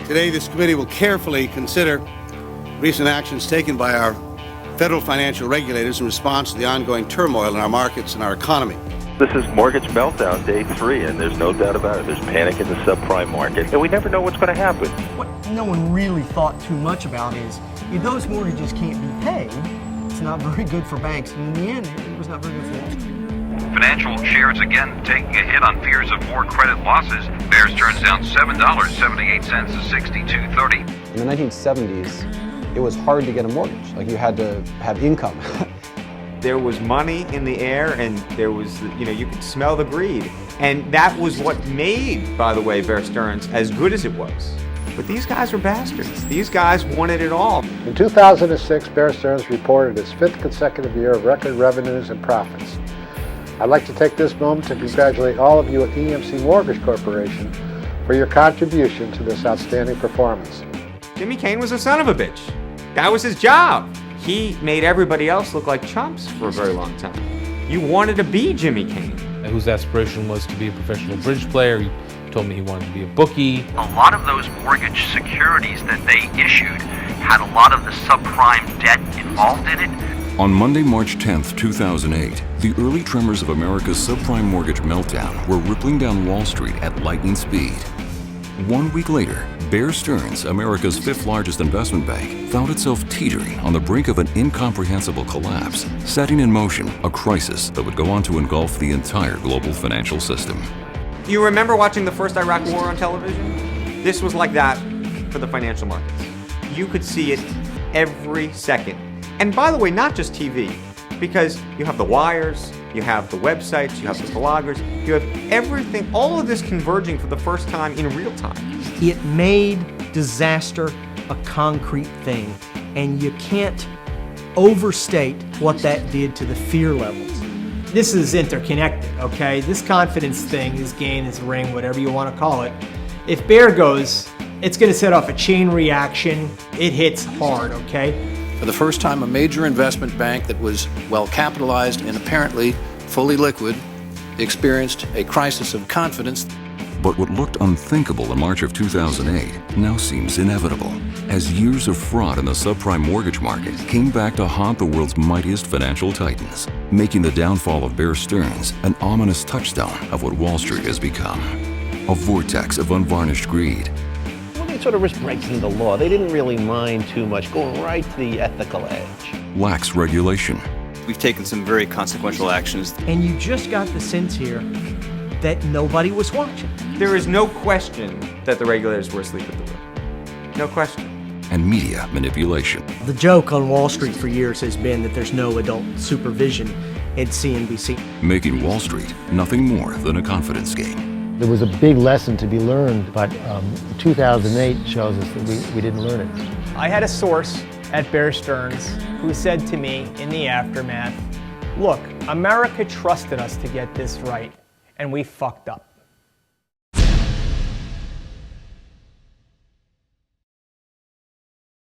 Today, this committee will carefully consider recent actions taken by our federal financial regulators in response to the ongoing turmoil in our markets and our economy. This is mortgage meltdown day 3, and there's no doubt about it. There's panic in the subprime market, and we never know what's going to happen. What no one really thought too much about is if those mortgages can't be paid, it's not very good for banks. And in the end, it was not very good for Wall Street. Financial shares again taking a hit on fears of more credit losses. Bear Stearns down $7.78 to $62.30. In the 1970s, it was hard to get a mortgage. Like, you had to have income. There was money in the air, and there was, you could smell the greed. And that was what made, by the way, Bear Stearns as good as it was. But these guys were bastards. These guys wanted it all. In 2006, Bear Stearns reported its 5th consecutive year of record revenues and profits. I'd like to take this moment to congratulate all of you at EMC Mortgage Corporation for your contribution to this outstanding performance. Jimmy Cain was a son of a bitch. That was his job. He made everybody else look like chumps for a very long time. You wanted to be Jimmy Cain. Whose aspiration was to be a professional bridge player. He told me he wanted to be a bookie. A lot of those mortgage securities that they issued had a lot of the subprime debt involved in it. On Monday, March 10th, 2008, the early tremors of America's subprime mortgage meltdown were rippling down Wall Street at lightning speed. 1 week later, Bear Stearns, America's 5th largest investment bank, found itself teetering on the brink of an incomprehensible collapse, setting in motion a crisis that would go on to engulf the entire global financial system. You remember watching the first Iraq War on television? This was like that for the financial markets. You could see it every second. And by the way, not just TV, because you have the wires, you have the websites, you have the bloggers, you have everything, all of this converging for the first time in real time. It made disaster a concrete thing, and you can't overstate what that did to the fear levels. This is interconnected, okay? This confidence thing, this gain, this ring, whatever you want to call it, if Bear goes, it's going to set off a chain reaction. It hits hard, okay? For the first time, a major investment bank that was well capitalized and apparently fully liquid experienced a crisis of confidence. But what looked unthinkable in March of 2008 now seems inevitable, as years of fraud in the subprime mortgage market came back to haunt the world's mightiest financial titans, making the downfall of Bear Stearns an ominous touchstone of what Wall Street has become. A vortex of unvarnished greed. They sort of risk breaking the law. They didn't really mind too much, going right to the ethical edge. Lax regulation. We've taken some very consequential actions. And you just got the sense here that nobody was watching. There is no question that the regulators were asleep at the wheel. No question. And media manipulation. The joke on Wall Street for years has been that there's no adult supervision at CNBC. Making Wall Street nothing more than a confidence game. There was a big lesson to be learned, but 2008 shows us that we didn't learn it. I had a source at Bear Stearns who said to me in the aftermath, look, America trusted us to get this right, and we fucked up.